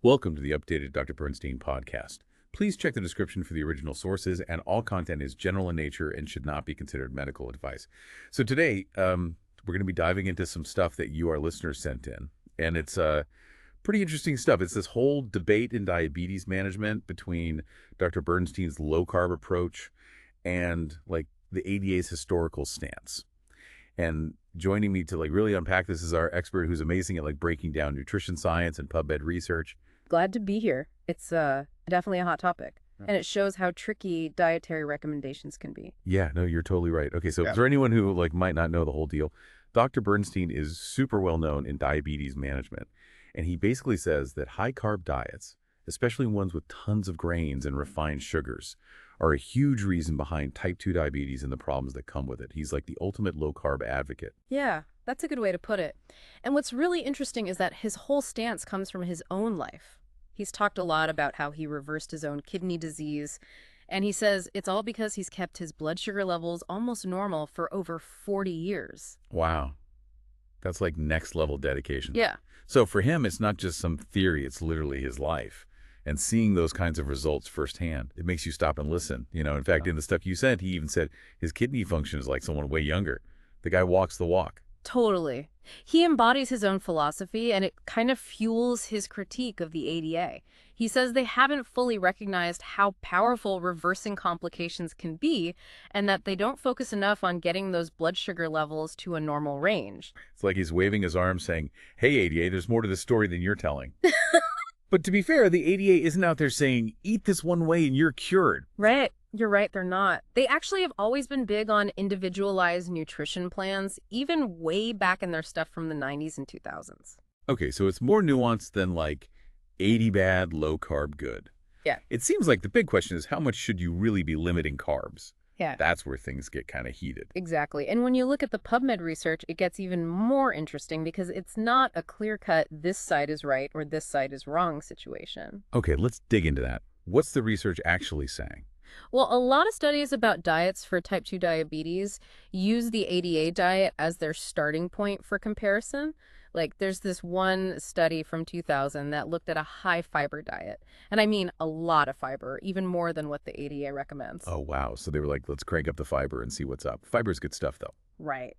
Welcome to the updated Dr. Bernstein podcast. Please check the description for the original sources, and all content is general in nature and should not be considered medical advice. So today, we're going to be diving into some stuff that you, our listeners, sent in, and it's pretty interesting stuff. It's this whole debate in diabetes management between Dr. Bernstein's low-carb approach and the ADA's historical stance. And joining me to really unpack this is our expert who's amazing at breaking down nutrition science and PubMed research. Glad to be here. It's definitely a hot topic, and it shows how tricky dietary recommendations can be. Yeah, no, you're totally right. Okay, so for anyone who might not know the whole deal, Dr. Bernstein is super well known in diabetes management, and he basically says that high-carb diets, especially ones with tons of grains and refined sugars, are a huge reason behind type 2 diabetes and the problems that come with it. He's like the ultimate low-carb advocate. Yeah, that's a good way to put it. And what's really interesting is that his whole stance comes from his own life. He's talked a lot about how he reversed his own kidney disease, and he says it's all because he's kept his blood sugar levels almost normal for over 40 years. Wow. That's like next level dedication. Yeah. So for him, it's not just some theory, it's literally his life. And seeing those kinds of results firsthand, it makes you stop and listen. In fact, in the stuff you sent, he even said his kidney function is like someone way younger. The guy walks the walk. Totally. He embodies his own philosophy, and it kind of fuels his critique of the ADA. He says they haven't fully recognized how powerful reversing complications can be, and that they don't focus enough on getting those blood sugar levels to a normal range. It's like he's waving his arm saying, hey, ADA, there's more to this story than you're telling. But to be fair, the ADA isn't out there saying, eat this one way and you're cured. Right. You're right, they're not. They actually have always been big on individualized nutrition plans, even way back in their stuff from the 90s and 2000s. Okay, so it's more nuanced than 80 bad, low carb good. Yeah. It seems like the big question is how much should you really be limiting carbs? Yeah. That's where things get kind of heated. Exactly. And when you look at the PubMed research, it gets even more interesting because it's not a clear-cut this side is right or this side is wrong situation. Okay, let's dig into that. What's the research actually saying? Well, a lot of studies about diets for type 2 diabetes use the ADA diet as their starting point for comparison. There's this one study from 2000 that looked at a high-fiber diet. And I mean a lot of fiber, even more than what the ADA recommends. Oh, wow. So they were like, let's crank up the fiber and see what's up. Fiber's good stuff, though. Right.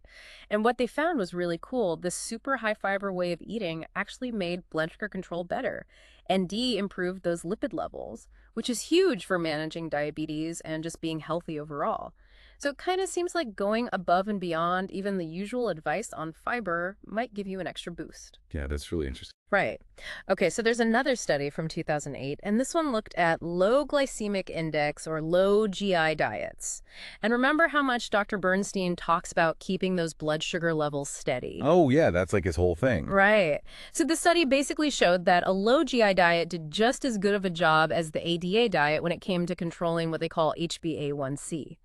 And what they found was really cool. This super high-fiber way of eating actually made blood sugar control better. ND improved those lipid levels, which is huge for managing diabetes and just being healthy overall. So it kind of seems like going above and beyond even the usual advice on fiber might give you an extra boost. Yeah, that's really interesting. Right. Okay, so there's another study from 2008, and this one looked at low glycemic index or low GI diets. And remember how much Dr. Bernstein talks about keeping those blood sugar levels steady? Oh, yeah, that's like his whole thing. Right. So the study basically showed that a low GI diet did just as good of a job as the ADA diet when it came to controlling what they call HbA1c.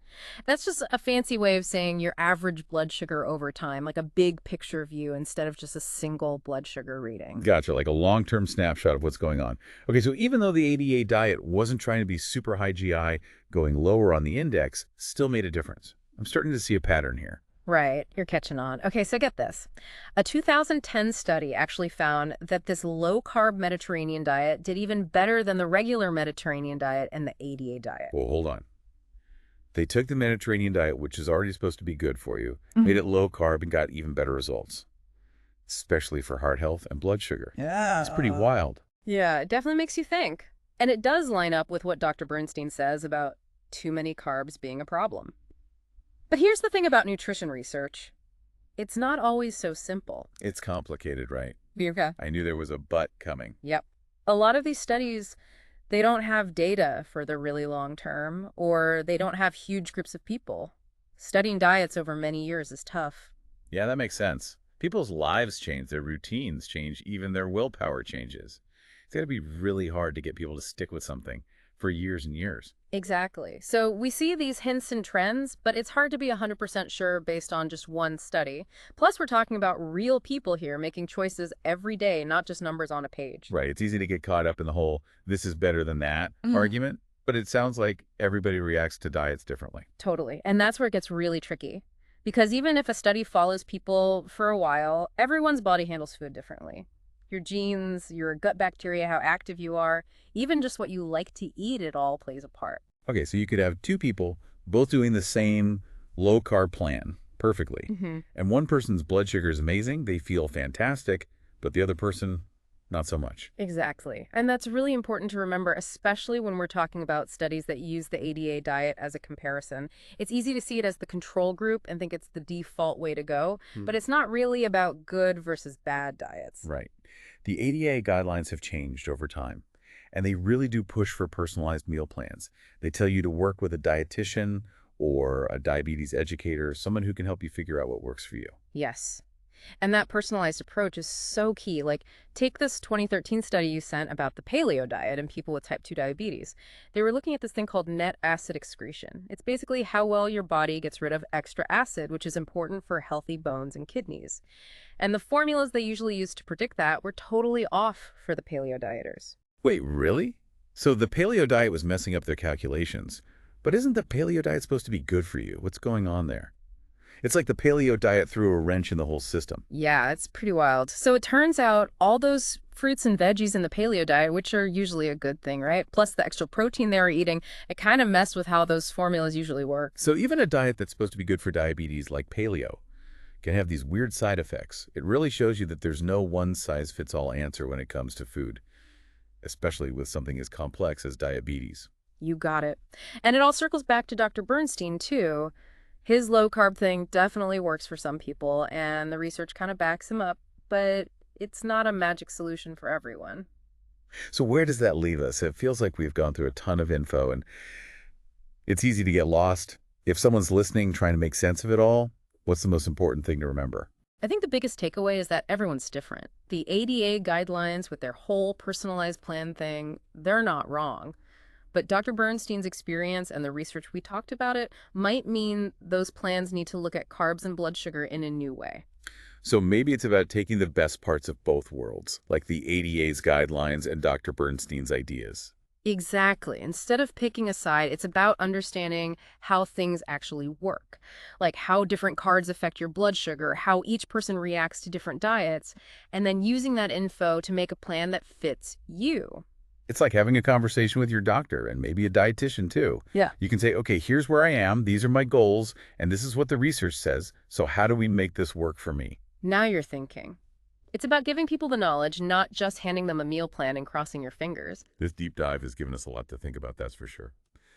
That's just a fancy way of saying your average blood sugar over time, like a big picture view instead of just a single blood sugar reading. Gotcha, like a long-term snapshot of what's going on. Okay, so even though the ADA diet wasn't trying to be super high GI, going lower on the index still made a difference. I'm starting to see a pattern here. Right, you're catching on. Okay, so get this. A 2010 study actually found that this low-carb Mediterranean diet did even better than the regular Mediterranean diet and the ADA diet. Well, hold on. They took the Mediterranean diet, which is already supposed to be good for you, made it low carb, and got even better results, especially for heart health and blood sugar. Yeah. It's pretty wild. Yeah, it definitely makes you think. And it does line up with what Dr. Bernstein says about too many carbs being a problem. But here's the thing about nutrition research. It's not always so simple. It's complicated, right? Okay. I knew there was a but coming. Yep. A lot of these studies, they don't have data for the really long term, or they don't have huge groups of people. Studying diets over many years is tough. Yeah, that makes sense. People's lives change, their routines change, even their willpower changes. It's got to be really hard to get people to stick with something for years and years. Exactly. So we see these hints and trends, but it's hard to be 100% sure based on just one study. Plus, we're talking about real people here making choices every day, not just numbers on a page. Right. It's easy to get caught up in the whole this is better than that argument, but it sounds like everybody reacts to diets differently. Totally. And that's where it gets really tricky. Because even if a study follows people for a while, everyone's body handles food differently. Your genes, your gut bacteria, how active you are, even just what you like to eat, it all plays a part. Okay, so you could have two people both doing the same low-carb plan perfectly. Hmm. And one person's blood sugar is amazing, they feel fantastic, but the other person, not so much. Exactly. And that's really important to remember, especially when we're talking about studies that use the ADA diet as a comparison. It's easy to see it as the control group and think it's the default way to go, but it's not really about good versus bad diets. Right. The ADA guidelines have changed over time, and they really do push for personalized meal plans. They tell you to work with a dietitian or a diabetes educator, someone who can help you figure out what works for you. Yes. And that personalized approach is so key. Like, take this 2013 study you sent about the paleo diet in people with type 2 diabetes. They were looking at this thing called net acid excretion. It's basically how well your body gets rid of extra acid, which is important for healthy bones and kidneys. And the formulas they usually use to predict that were totally off for the paleo dieters. Wait, really? So the paleo diet was messing up their calculations. But isn't the paleo diet supposed to be good for you? What's going on there? It's like the paleo diet threw a wrench in the whole system. Yeah, it's pretty wild. So it turns out all those fruits and veggies in the paleo diet, which are usually a good thing, right? Plus the extra protein they were eating, it kind of messed with how those formulas usually work. So even a diet that's supposed to be good for diabetes, like paleo, can have these weird side effects. It really shows you that there's no one-size-fits-all answer when it comes to food, especially with something as complex as diabetes. You got it. And it all circles back to Dr. Bernstein, too. His low carb thing definitely works for some people, and the research kind of backs him up, but it's not a magic solution for everyone. So where does that leave us? It feels like we've gone through a ton of info, and it's easy to get lost. If someone's listening, trying to make sense of it all, what's the most important thing to remember? I think the biggest takeaway is that everyone's different. The ADA guidelines with their whole personalized plan thing, they're not wrong. But Dr. Bernstein's experience and the research we talked about it might mean those plans need to look at carbs and blood sugar in a new way. So maybe it's about taking the best parts of both worlds, like the ADA's guidelines and Dr. Bernstein's ideas. Exactly. Instead of picking a side, it's about understanding how things actually work, like how different carbs affect your blood sugar, how each person reacts to different diets, and then using that info to make a plan that fits you. It's like having a conversation with your doctor and maybe a dietitian too. Yeah. You can say, okay, here's where I am, these are my goals, and this is what the research says, so how do we make this work for me? Now you're thinking. It's about giving people the knowledge, not just handing them a meal plan and crossing your fingers. This deep dive has given us a lot to think about, that's for sure.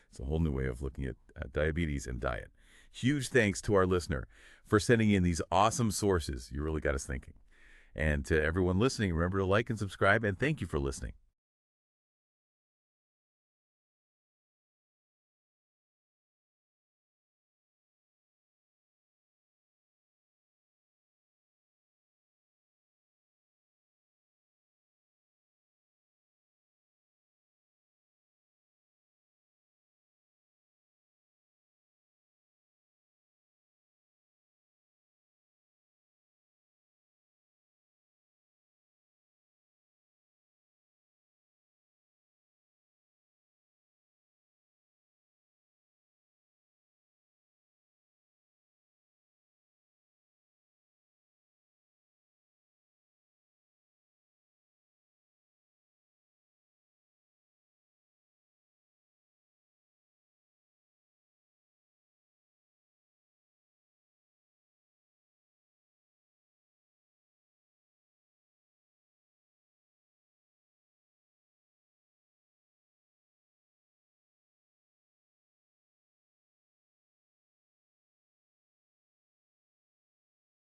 It's a whole new way of looking at diabetes and diet. Huge thanks to our listener for sending in these awesome sources. You really got us thinking. And to everyone listening, remember to like and subscribe, and thank you for listening.